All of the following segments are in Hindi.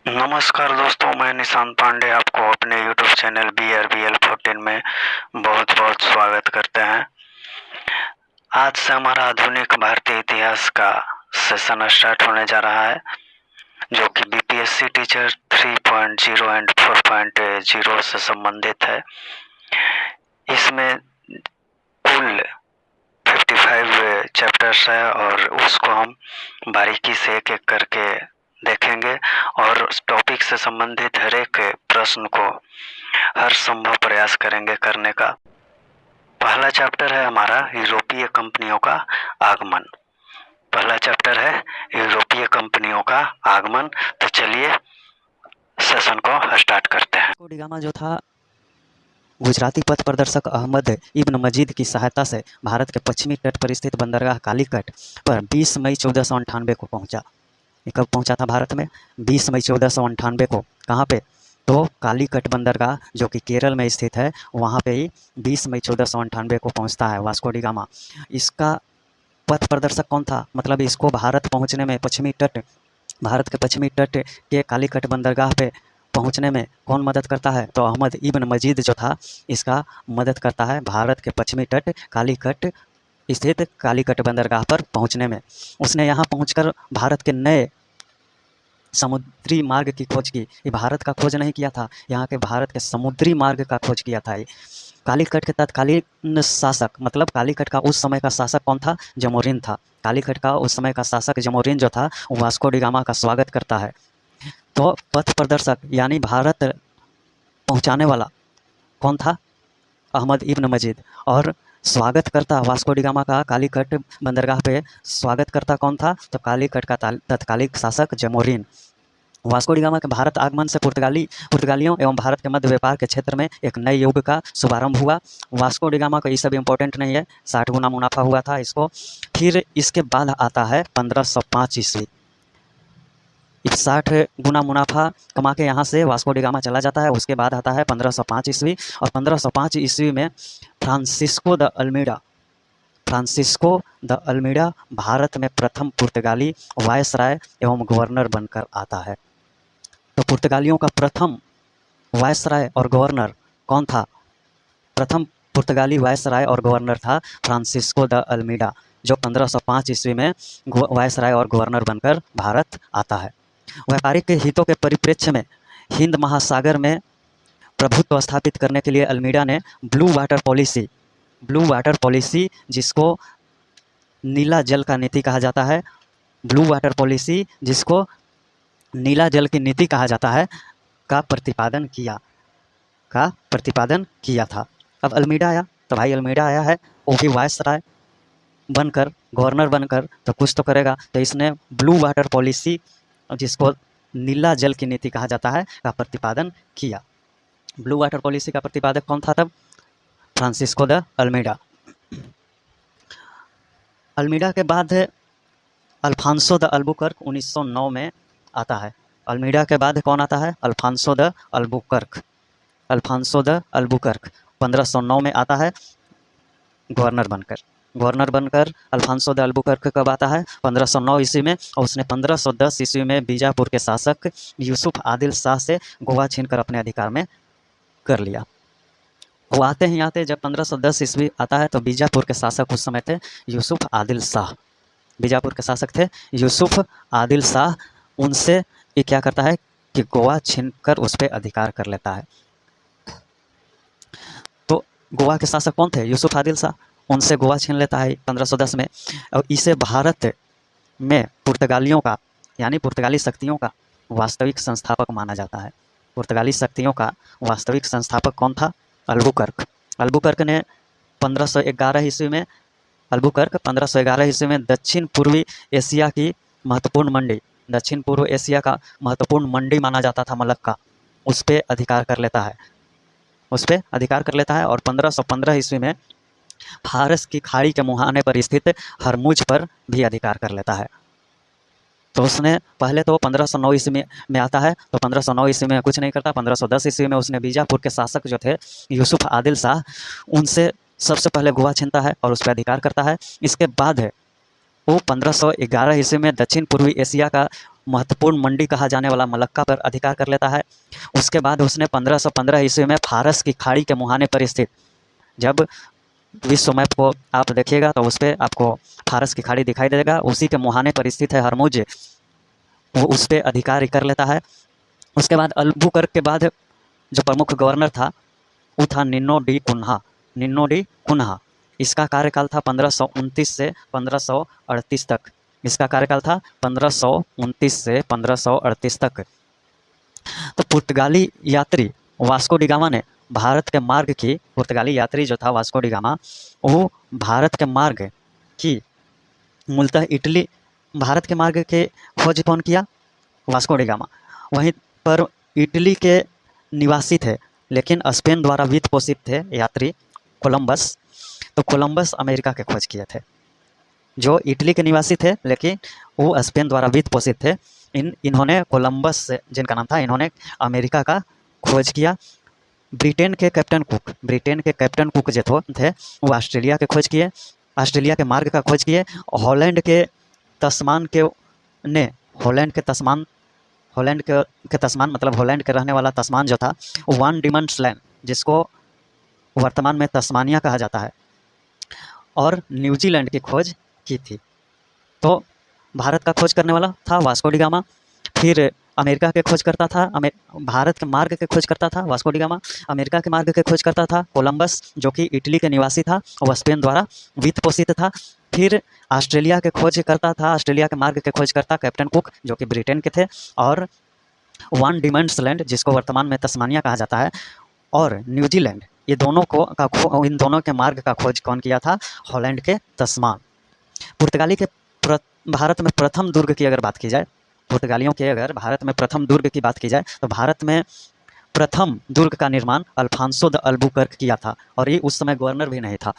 नमस्कार दोस्तों, मैं निशांत पांडे आपको अपने YouTube चैनल BRBL14 में बहुत बहुत स्वागत करते हैं। आज से हमारा आधुनिक भारतीय इतिहास का सेशन स्टार्ट होने जा रहा है, जो कि BPSC टीचर 3.0 एंड 4.0 से संबंधित है। इसमें कुल 55 चैप्टर्स है और उसको हम बारीकी से एक एक करके देखेंगे और उस टॉपिक से संबंधित हर एक प्रश्न को हर संभव प्रयास करेंगे करने का। पहला चैप्टर है हमारा यूरोपीय कंपनियों का आगमन। पहला चैप्टर है यूरोपीय कंपनियों का आगमन। तो चलिए सेशन को स्टार्ट करते हैं। वास्को डी गामा जो था, गुजराती पथ प्रदर्शक अहमद इब्न मजीद की सहायता से भारत के पश्चिमी तट पर स्थित बंदरगाह कालीकट पर 20 मई 1498 को पहुंचा। ये कब पहुंचा था भारत में? 20 मई 1498 को। कहाँ पे? तो कालीकट बंदरगाह जो कि केरल में स्थित है, वहाँ पे ही 20 मई 1498 को पहुंचता है वास्को डी गामा। इसका पथ प्रदर्शक कौन था? मतलब इसको भारत पहुँचने में भारत के पश्चिमी तट के कालीकट बंदरगाह पे पहुंचने में कौन मदद करता है? तो अहमद इब्न मजीद जो था, इसका मदद करता है भारत के पश्चिमी तट कालीकट स्थित कालीकट बंदरगाह पर पहुंचने में। उसने यहाँ पहुंचकर भारत के नए समुद्री मार्ग की खोज की। ये भारत का खोज नहीं किया था, यहाँ के भारत के समुद्री मार्ग का खोज किया था। कालीकट के तत्कालीन शासक, मतलब कालीकट का उस समय का शासक कौन था? जमोरिन था। कालीकट का उस समय का शासक जमोरिन जो था, वास्को डी गामा का स्वागत करता है। तो पथ प्रदर्शक यानी भारत पहुंचाने वाला कौन था? अहमद इब्न मजीद। और स्वागत करता वास्को डी गामा का कालीकट बंदरगाह पे स्वागत करता कौन था? तो कालीकट का तत्कालिक शासक जमोरिन। वास्को डी गामा के भारत आगमन से पुर्तगालियों एवं भारत के मध्य व्यापार के क्षेत्र में एक नए युग का शुभारंभ हुआ। वास्को डी गामा को ये सब इम्पोर्टेंट नहीं है, 60 गुना मुनाफा हुआ था इसको। फिर इसके बाद आता है 1505 ईस्वी। 60 गुना मुनाफा कमा के यहाँ से वास्को डी गामा चला जाता है। उसके बाद आता है 1505 ईस्वी, और 1505 ईस्वी में फ्रांसिस्को द अल्मीडा भारत में प्रथम पुर्तगाली वायसराय एवं गवर्नर बनकर आता है। तो पुर्तगालियों का प्रथम वायसराय और गवर्नर कौन था? प्रथम पुर्तगाली वायसराय और गवर्नर था फ्रांसिस्को द अल्मीडा, जो 1505 ईस्वी में वायसराय और गवर्नर बनकर भारत आता है। व्यापारिक हितों के परिप्रेक्ष्य में हिंद महासागर में प्रभुत्व स्थापित करने के लिए अल्मीडा ने ब्लू वाटर पॉलिसी, जिसको नीला जल का नीति कहा जाता है, ब्लू वाटर पॉलिसी जिसको नीला जल की नीति कहा जाता है, का प्रतिपादन किया था। अब अल्मीडा आया, तो भाई अल्मीडा आया है, वो भी वायसराय बनकर, गवर्नर बनकर, तो कुछ तो करेगा। तो इसने ब्लू वाटर पॉलिसी, जिसको नीला जल की नीति कहा जाता है, का प्रतिपादन किया। ब्लू वाटर पॉलिसी का प्रतिपादक कौन था तब? Francisco de Almeida. अल्मीडा के बाद अल्फांसो द अल्बुकर्क 1909 में आता है। अल्मीडा के बाद कौन आता है? अल्फांसो द अल्बुकर्क 1509 में आता है गवर्नर बनकर। अल्फांसो द अल्बुकर्क कब आता है? 1509 ईस्वी में। और उसने 1510 ईस्वी में बीजापुर के शासक यूसुफ आदिल शाह से गोवा छीनकर अपने अधिकार में कर लिया। वो आते जब 1510 ईस्वी आता है, तो बीजापुर के शासक उस समय थे यूसुफ आदिल शाह। बीजापुर के शासक थे यूसुफ आदिल शाह। उनसे ये क्या करता है कि गोवा छीनकर उस पर अधिकार कर लेता है। तो गोवा के शासक कौन थे? यूसुफ आदिल शाह। उनसे गोवा छीन लेता है 1510 में, और इसे भारत में पुर्तगालियों का, यानी पुर्तगाली शक्तियों का वास्तविक संस्थापक माना जाता है। पुर्तगाली शक्तियों का वास्तविक संस्थापक कौन था? अल्बुकर्क ने 1511 ईस्वी में, दक्षिण पूर्वी एशिया की महत्वपूर्ण मंडी, दक्षिण पूर्व एशिया का महत्वपूर्ण मंडी माना जाता था मलक्का, उस पर अधिकार कर लेता है। और 1515 ईस्वी में फारस की खाड़ी के मुहाने पर स्थित हरमुज पर भी अधिकार कर लेता है। तो उसने पहले तो 1509 ईस्वी में आता है, तो 1509 ईस्वी में कुछ नहीं करता। 1510 ईस्वी में उसने बीजापुर के शासक जो थे यूसुफ आदिल शाह, उनसे सबसे पहले गोवा छीनता है और उस पर अधिकार करता है। इसके बाद है वो 1511 ईस्वी में दक्षिण पूर्वी एशिया का महत्वपूर्ण मंडी कहा जाने वाला मलक्का पर अधिकार कर लेता है। उसके बाद उसने 1515 ईस्वी में फारस की खाड़ी के मुहाने पर स्थित, जब विश्व मैप को आप देखिएगा तो उस पर आपको फारस की खाड़ी दिखाई देगा, उसी के मुहाने पर स्थित है हरमुज, वो उस पर अधिकार कर लेता है। उसके बाद अल्बुकर्क के बाद जो प्रमुख गवर्नर था वो था निन्नो डी कुन्हा। निन्नो डी कुन्हा, इसका कार्यकाल था 1529 से 1538 तक। इसका कार्यकाल था 1529 से 1538 तक। तो पुर्तगाली यात्री वास्को डी गामा ने भारत के मार्ग की, पुर्तगाली यात्री जो था वास्को डी गामा, वो भारत के मार्ग की मूलतः इटली, भारत के मार्ग के खोज कौन किया? Vasco D gamma. वहीं पर इटली के निवासी थे लेकिन स्पेन द्वारा वित्त पोषित थे यात्री कोलंबस। तो कोलंबस अमेरिका के खोज किए थे। जो इटली के निवासी थे लेकिन वो स्पेन द्वारा वित्त पोषित थे, इन्होंने कोलंबस से, जिनका नाम था, इन्होंने अमेरिका का खोज किया। ब्रिटेन के कैप्टन कुक जो थे वो ऑस्ट्रेलिया के खोज किए, ऑस्ट्रेलिया के मार्ग का खोज किए। हॉलैंड के तस्मान मतलब हॉलैंड के रहने वाला तस्मान जो था, वान डिमंड्स लैंड, जिसको वर्तमान में तस्मानिया कहा जाता है, और न्यूजीलैंड की खोज की थी। तो भारत का खोज करने वाला था वास्को डी गामा। फिर अमेरिका के खोज करता था, भारत के मार्ग के खोज करता था वास्को डी गामा। अमेरिका के मार्ग के खोज करता था कोलंबस, जो कि इटली के निवासी था, वह स्पेन द्वारा वित्त पोषित था। फिर ऑस्ट्रेलिया के खोज करता था, ऑस्ट्रेलिया के मार्ग के खोज करता कैप्टन कुक, जो कि ब्रिटेन के थे, और वान डिमंड्स लैंड, जिसको वर्तमान में तस्मानिया कहा जाता है, और न्यूजीलैंड, ये दोनों को इन दोनों के मार्ग का खोज कौन किया था? हॉलैंड के तस्मान। पुर्तगाली के भारत में प्रथम दुर्ग की अगर बात की जाए, पुर्तगालियों के अगर भारत में प्रथम दुर्ग की बात की जाए, तो भारत में प्रथम दुर्ग का निर्माण अल्फांसो द अल्बुकर्क किया था, और ये उस समय गवर्नर भी नहीं था।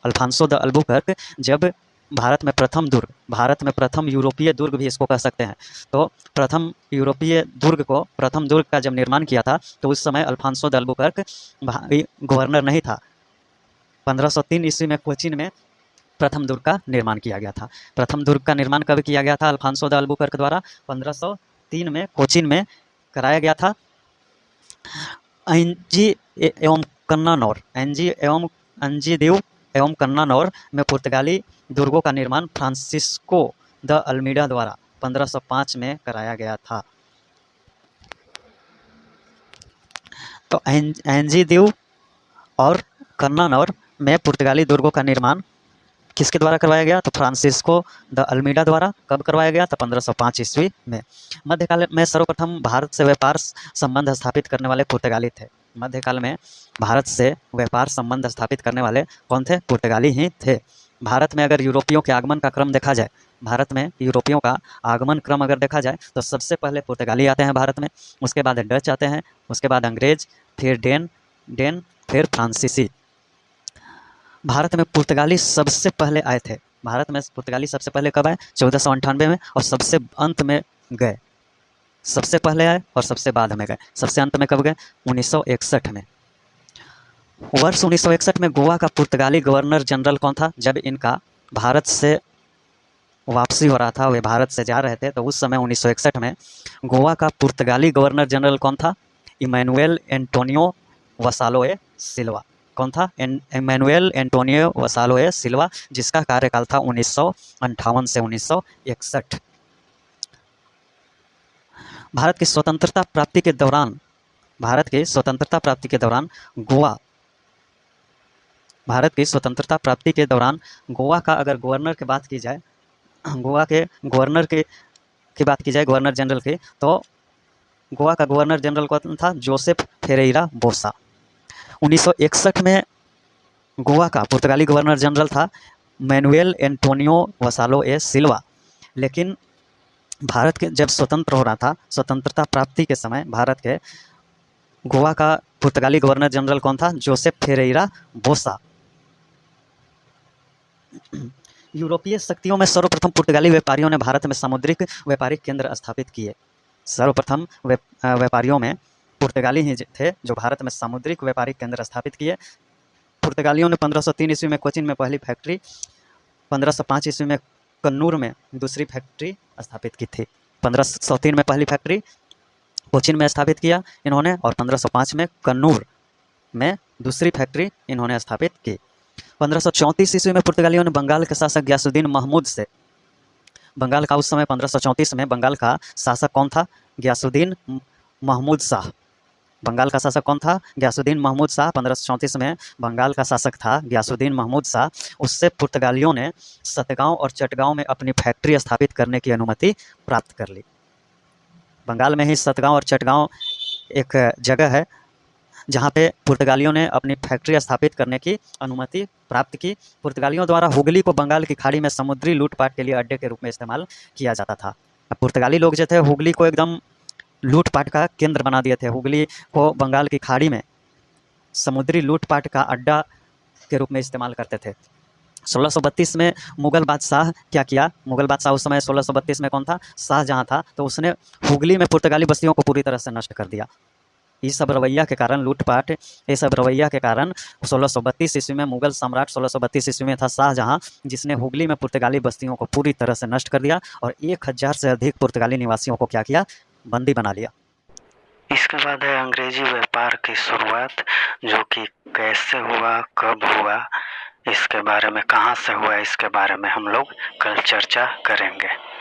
अल्फांसो द अल्बुकर्क जब भारत में प्रथम दुर्ग, भारत में प्रथम यूरोपीय दुर्ग भी इसको कह सकते हैं, तो प्रथम यूरोपीय दुर्ग को, प्रथम दुर्ग का जब निर्माण किया था, तो उस समय अल्फांसो द अल्बुकर्क गवर्नर नहीं था। 1503 ईस्वी में कोचीन में प्रथम दुर्ग का निर्माण किया गया था। प्रथम दुर्ग का निर्माण कब किया गया था? अल्फांसो द अल्बुकर्क द्वारा 1503 में कोचीन में कराया गया था। अंजी एवं कन्नानौर में पुर्तगाली दुर्गों का निर्माण फ्रांसिस्को द अल्मीडा द्वारा 1505 में कराया गया था। तो एंजीदीव और कन्नानौर में पुर्तगाली दुर्गों का निर्माण किसके द्वारा करवाया गया? तो फ्रांसिस्को द अल्मीडा द्वारा। कब करवाया गया? तो 1505 ईस्वी में। मध्यकाल में सर्वप्रथम भारत से व्यापार संबंध स्थापित करने वाले पुर्तगाली थे। मध्यकाल में भारत से व्यापार संबंध स्थापित करने वाले कौन थे? पुर्तगाली ही थे। भारत में अगर यूरोपियों के आगमन का क्रम देखा जाए, भारत में यूरोपियों का आगमन क्रम अगर देखा जाए, तो सबसे पहले पुर्तगाली आते हैं भारत में, उसके बाद डच आते हैं, उसके बाद अंग्रेज, फिर डेन, फिर फ्रांसीसी। भारत में पुर्तगाली सबसे पहले आए थे। भारत में पुर्तगाली सबसे पहले कब आए? 1498 में, और सबसे अंत में गए। सबसे पहले आए और सबसे बाद में गए। सबसे अंत में कब गए? 1961 में। वर्ष 1961 में गोवा का पुर्तगाली गवर्नर जनरल कौन था? जब इनका भारत से वापसी हो रहा था, वे भारत से जा रहे थे, तो उस समय 1961 में गोवा का पुर्तगाली गवर्नर जनरल कौन था? इमैनुएल एंटोनियो वसालो ए सिल्वा। कौन था? इमैनुएल एंटोनियो वसालो ए सिल्वा, जिसका कार्यकाल था 1958 से 1961। भारत की स्वतंत्रता प्राप्ति के दौरान भारत की स्वतंत्रता प्राप्ति के दौरान गोवा का अगर गवर्नर की बात की जाए, गोवा के गवर्नर की बात की जाए, गवर्नर जनरल की, तो गोवा का गवर्नर जनरल कौन था? जोसेफ फेरेरा बोसा। 1961 में गोवा का पुर्तगाली गवर्नर जनरल था मैनुएल एंटोनियो वसालो ए सिल्वा। लेकिन भारत के जब स्वतंत्र हो रहा था, स्वतंत्रता प्राप्ति के समय भारत के गोवा का पुर्तगाली गवर्नर जनरल कौन था? जोसेफ फेरेरा बोसा। यूरोपीय शक्तियों में सर्वप्रथम पुर्तगाली व्यापारियों ने भारत में सामुद्रिक व्यापारिक केंद्र स्थापित किए। सर्वप्रथम व्यापारियों में पुर्तगाली ही थे जो भारत में सामुद्रिक व्यापारिक केंद्र स्थापित किए। पुर्तगालियों ने 1503 ईस्वी में कोचीन में पहली फैक्ट्री, 1505 ईस्वी में कन्नूर में दूसरी फैक्ट्री स्थापित की थी। 1503 में पहली फैक्ट्री कोचीन में स्थापित किया इन्होंने, और 1505 में कन्नूर में दूसरी फैक्ट्री इन्होंने स्थापित की। 1534 ईस्वी में पुर्तगालियों ने बंगाल के शासक गयासुद्दीन महमूद से, बंगाल का उस समय 1534 में बंगाल का शासक कौन था? गयासुद्दीन महमूद शाह। बंगाल का शासक कौन था? गयासुद्दीन महमूद शाह। 1534 में बंगाल का शासक था गयासुद्दीन महमूद शाह। उससे पुर्तगालियों ने सतगांव और चटगांव में अपनी फैक्ट्री स्थापित करने की अनुमति प्राप्त कर ली। बंगाल में ही सतगांव और चटगांव एक जगह है जहाँ पे पुर्तगालियों ने अपनी फैक्ट्री स्थापित करने की अनुमति प्राप्त की। पुर्तगालियों द्वारा हुगली को बंगाल की खाड़ी में समुद्री लूटपाट के लिए अड्डे के रूप में इस्तेमाल किया जाता था। अब पुर्तगाली लोग जो थे हुगली को एकदम लूटपाट का केंद्र बना दिए थे। हुगली को बंगाल की खाड़ी में समुद्री लूटपाट का अड्डा के रूप में इस्तेमाल करते थे। 1632 में मुगल बादशाह क्या किया? मुगल बादशाह उस समय 1632 में कौन था? शाहजहाँ था। तो उसने हुगली में पुर्तगाली बस्तियों को पूरी तरह से नष्ट कर दिया। इस सब रवैया के कारण, लूटपाट, ये सब रवैया के कारण 1632 ईस्वी में मुगल सम्राट 1632 ईस्वी में था शाहजहाँ, जिसने हुगली में पुर्तगाली बस्तियों को पूरी तरह से नष्ट कर दिया और 1000 से अधिक पुर्तगाली निवासियों को क्या किया? बंदी बना लिया। इसके बाद है अंग्रेजी व्यापार की शुरुआत, जो कि कैसे हुआ, कब हुआ, इसके बारे में, कहाँ से हुआ, इसके बारे में हम लोग कल चर्चा करेंगे।